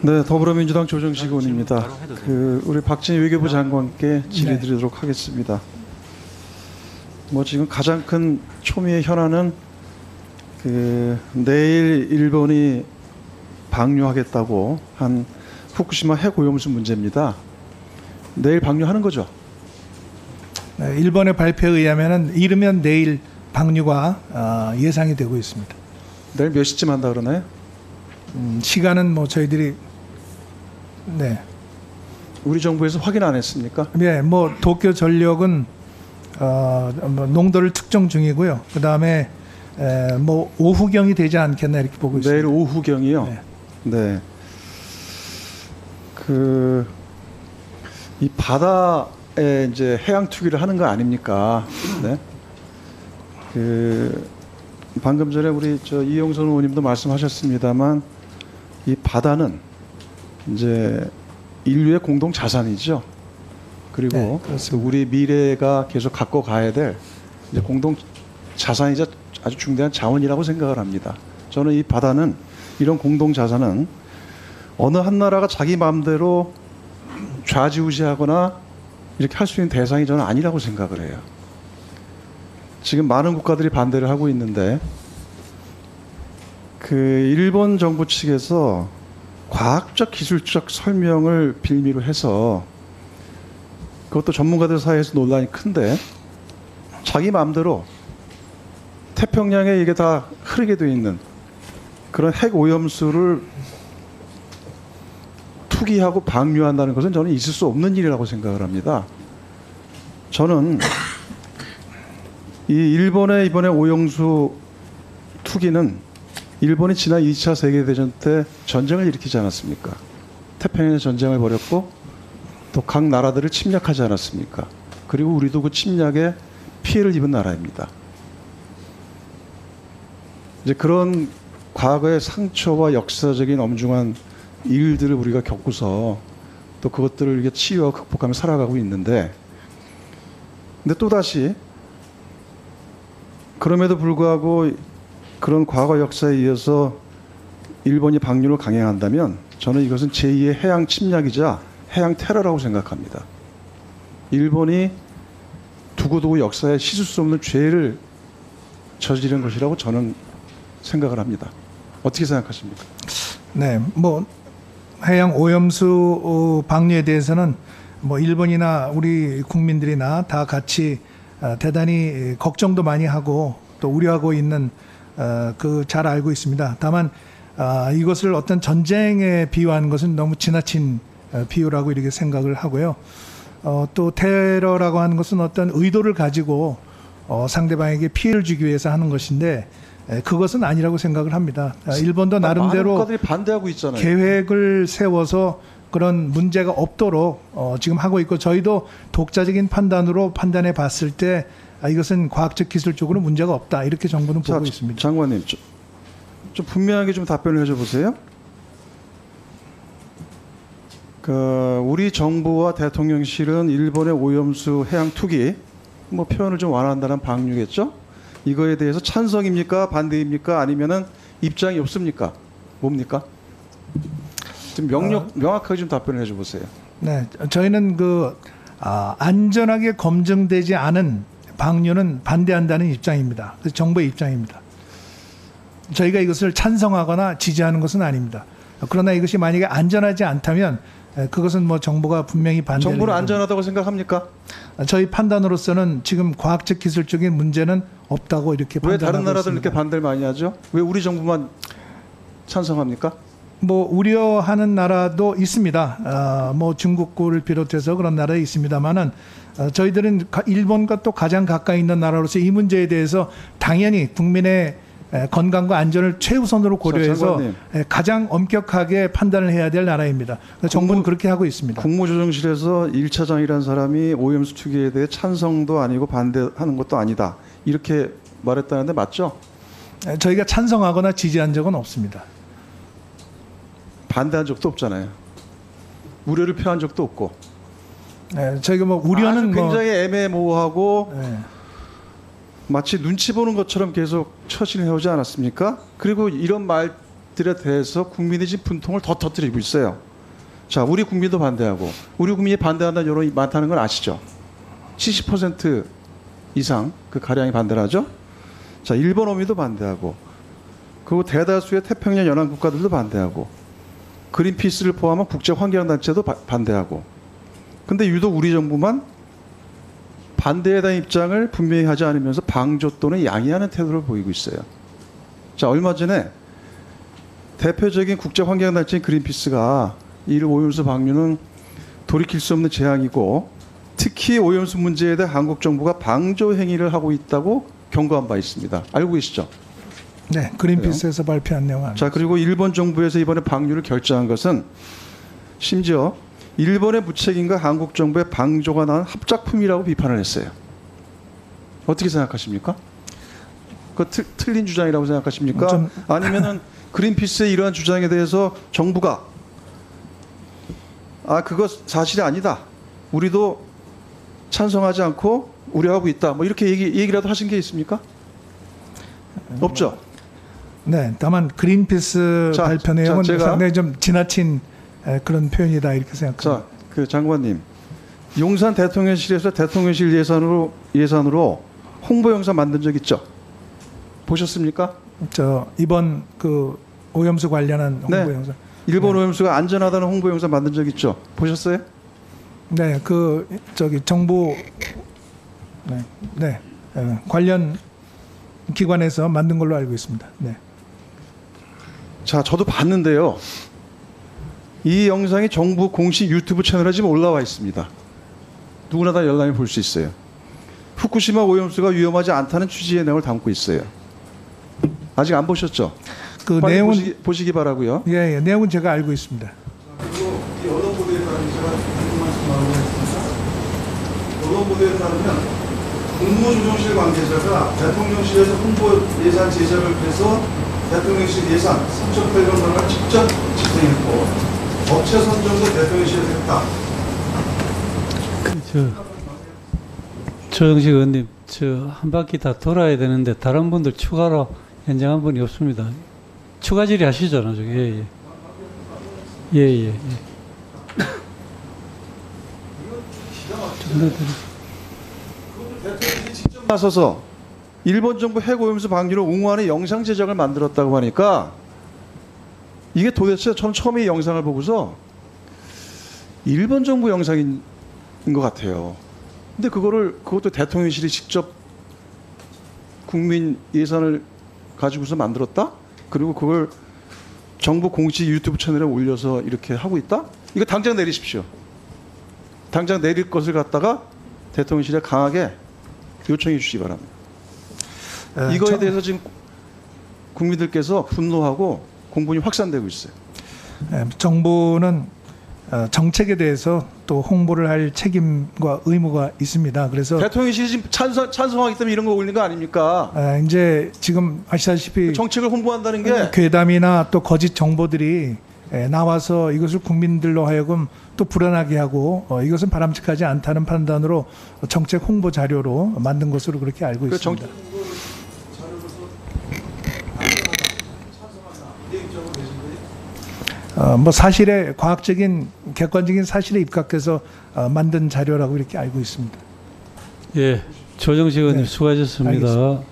네, 더불어민주당 조정식 의원입니다. 우리 박진희 외교부 장관께 질의드리도록 하겠습니다. 뭐 지금 가장 큰 초미의 현안은 내일 일본이 방류하겠다고 한 후쿠시마 핵오염수 문제입니다. 내일 방류하는 거죠? 네, 일본의 발표에 의하면은 이르면 내일 방류가 예상이 되고 있습니다. 내일 몇 시쯤 한다 그러나요? 시간은 뭐 저희들이 우리 정부에서 확인 안 했습니까? 네, 뭐 도쿄 전력은 뭐 농도를 측정 중이고요. 그 다음에 뭐 오후경이 되지 않겠나 이렇게 보고 있습니다. 내일 오후경이요. 네. 이 바다에 이제 해양 투기를 하는 거 아닙니까? 네. 방금 전에 우리 이영선 의원님도 말씀하셨습니다만 이 바다는 이제 인류의 공동 자산이죠. 그리고 우리 미래가 계속 갖고 가야 될 이제 공동 자산이자 아주 중대한 자원이라고 생각을 합니다. 저는 이 바다는 이런 공동 자산은 어느 한 나라가 자기 마음대로 좌지우지하거나 이렇게 할 수 있는 대상이 저는 아니라고 생각을 해요. 지금 많은 국가들이 반대를 하고 있는데 일본 정부 측에서 과학적 기술적 설명을 빌미로 해서 그것도 전문가들 사이에서 논란이 큰데 자기 마음대로 태평양에 이게 다 흐르게 돼 있는 그런 핵 오염수를 투기하고 방류한다는 것은 저는 있을 수 없는 일이라고 생각을 합니다. 저는 이 일본의 이번에 오염수 투기는 일본이 지난 2차 세계대전 때 전쟁을 일으키지 않았습니까? 태평양에 전쟁을 벌였고 또 각 나라들을 침략하지 않았습니까? 그리고 우리도 그 침략에 피해를 입은 나라입니다. 이제 그런 과거의 상처와 역사적인 엄중한 일들을 우리가 겪고서 또 그것들을 이렇게 치유하고 극복하며 살아가고 있는데 근데 또다시 그럼에도 불구하고 그런 과거 역사에 이어서 일본이 방류를 강행한다면 저는 이것은 제2의 해양 침략이자 해양 테러라고 생각합니다. 일본이 두고두고 역사에 씻을 수 없는 죄를 저지른 것이라고 저는 생각을 합니다. 어떻게 생각하십니까? 네, 뭐 해양 오염수 방류에 대해서는 뭐 일본이나 우리 국민들이나 다 같이 대단히 걱정도 많이 하고 또 우려하고 있는 잘 알고 있습니다. 다만 이것을 어떤 전쟁에 비유하는 것은 너무 지나친 비유라고 이렇게 생각을 하고요. 또 테러라고 하는 것은 어떤 의도를 가지고 상대방에게 피해를 주기 위해서 하는 것인데 그것은 아니라고 생각을 합니다. 일본도 나름대로 국가들이 반대하고 있잖아요. 계획을 세워서 그런 문제가 없도록 지금 하고 있고 저희도 독자적인 판단으로 판단해 봤을 때 이것은 과학적 기술적으로 문제가 없다 이렇게 정부는 보고 있습니다. 장관님 좀 분명하게 좀 답변을 해줘 보세요. 우리 정부와 대통령실은 일본의 오염수 해양 투기 뭐 표현을 좀 완화한다는 방류겠죠? 이거에 대해서 찬성입니까? 반대입니까? 아니면은 입장이 없습니까? 뭡니까? 좀 명확하게 좀 답변을 해줘 보세요. 네, 저희는 안전하게 검증되지 않은 방류는 반대한다는 입장입니다. 그래서 정부의 입장입니다. 저희가 이것을 찬성하거나 지지하는 것은 아닙니다. 그러나 이것이 만약에 안전하지 않다면 그것은 뭐 정부가 분명히 반대를 정부는 안전하다고 생각합니까? 저희 판단으로서는 지금 과학적 기술적인 문제는 없다고 이렇게 판단하고 있습니다. 왜 다른 나라들 이렇게 반대를 많이 하죠? 왜 우리 정부만 찬성합니까? 뭐 우려하는 나라도 있습니다. 뭐 중국을 비롯해서 그런 나라에 있습니다만은 저희들은 일본과 또 가장 가까이 있는 나라로서 이 문제에 대해서 당연히 국민의 건강과 안전을 최우선으로 고려해서 가장 엄격하게 판단을 해야 될 나라입니다. 정부는 그렇게 하고 있습니다. 국무조정실에서 1차장이라는 사람이 오염수 투기에 대해 찬성도 아니고 반대하는 것도 아니다. 이렇게 말했다는데 맞죠? 저희가 찬성하거나 지지한 적은 없습니다. 반대한 적도 없잖아요. 우려를 표한 적도 없고. 저희가 뭐 우려는 굉장히 애매모호하고 마치 눈치 보는 것처럼 계속 처신해 오지 않았습니까? 그리고 이런 말 것들에 대해서 국민의 지금 분통을 더 터뜨리고 있어요. 자, 우리 국민도 반대하고 우리 국민이 반대한다는 여론이 많다는 걸 아시죠? 70% 이상 그 가량이 반대를 하죠. 자, 일본 어민도 반대하고 그리고 대다수의 태평양 연안 국가들도 반대하고 그린피스를 포함한 국제 환경 단체도 반대하고 근데 유독 우리 정부만 반대에 대한 입장을 분명히 하지 않으면서 방조 또는 양해하는 태도를 보이고 있어요. 자, 얼마 전에 대표적인 국제 환경 단체인 그린피스가 이 오염수 방류는 돌이킬 수 없는 재앙이고 특히 오염수 문제에 대해 한국 정부가 방조 행위를 하고 있다고 경고한 바 있습니다. 알고 계시죠? 네, 그린피스에서 발표한 내용 아닙니다. 자, 그리고 일본 정부에서 이번에 방류를 결정한 것은 심지어 일본의 무책임과 한국 정부의 방조가 낳은 합작품이라고 비판을 했어요. 어떻게 생각하십니까? 그 틀린 주장이라고 생각하십니까? 아니면은 그린피스의 이러한 주장에 대해서 정부가 그거 사실이 아니다. 우리도 찬성하지 않고 우려하고 있다. 뭐 이렇게 얘기라도 하신 게 있습니까? 없죠. 네, 다만 그린피스 자, 발표 내용은 제가 상당히 좀 지나친 그런 표현이다 이렇게 생각합니다. 자, 그 장관님, 용산 대통령실에서 대통령실 예산으로 홍보 영상 만든 적 있죠? 보셨습니까? 이번 그 오염수 관련한 홍보 네. 영상. 일본 오염수가 안전하다는 홍보 영상 만든 적 있죠? 보셨어요? 네, 정부 관련 기관에서 만든 걸로 알고 있습니다. 네. 자, 저도 봤는데요. 이 영상이 정부 공식 유튜브 채널에 지금 올라와 있습니다. 누구나 다 열람해 볼 수 있어요. 후쿠시마 오염수가 위험하지 않다는 취지의 내용을 담고 있어요. 아직 안 보셨죠? 그 빨리 내용은 보시기 바라고요. 예, 내용은 제가 알고 있습니다. 그리고 이 언론 보도에 따르면 제가 말씀 나오고 있습니다. 언론 보도에 따르면 국무조정실 관계자가 대통령실에서 홍보 예산 제작을 해서 대통령실 예산 3,800만 원을 직접 집행했고 업체 선정도 대통령실에서 했다. 조정식 의원님, 한 바퀴 다 돌아야 되는데 다른 분들 추가로 연장한 분이 없습니다. 추가 질의하시죠, 나중에. 예. 대통령실이 직접 나서서 일본 정부 핵오염수 방류를 옹호하는 영상 제작을 만들었다고 하니까 이게 도대체 전 처음에 이 영상을 보고서 일본 정부 영상인 것 같아요. 근데 그것도 대통령실이 직접 국민 예산을 가지고서 만들었다? 그리고 그걸 정부 공식 유튜브 채널에 올려서 이렇게 하고 있다? 이거 당장 내리십시오. 당장 내릴 것을 갖다가 대통령실에 강하게 요청해 주시기 바랍니다. 이거에 대해서 지금 국민들께서 분노하고 공분이 확산되고 있어요. 정부는 정책에 대해서 또 홍보를 할 책임과 의무가 있습니다. 그래서 대통령실이 지금 찬성하기 때문에 이런 거 올린 거 아닙니까? 이제 지금 아시다시피 정책을 홍보한다는 게 괴담이나 또 거짓 정보들이 나와서 이것을 국민들로 하여금 또 불안하게 하고 이것은 바람직하지 않다는 판단으로 정책 홍보 자료로 만든 것으로 그렇게 알고 있습니다. 뭐 사실에 과학적인 객관적인 사실에 입각해서 만든 자료라고 이렇게 알고 있습니다. 예, 조정식 의원님 네, 수고하셨습니다. 알겠습니다.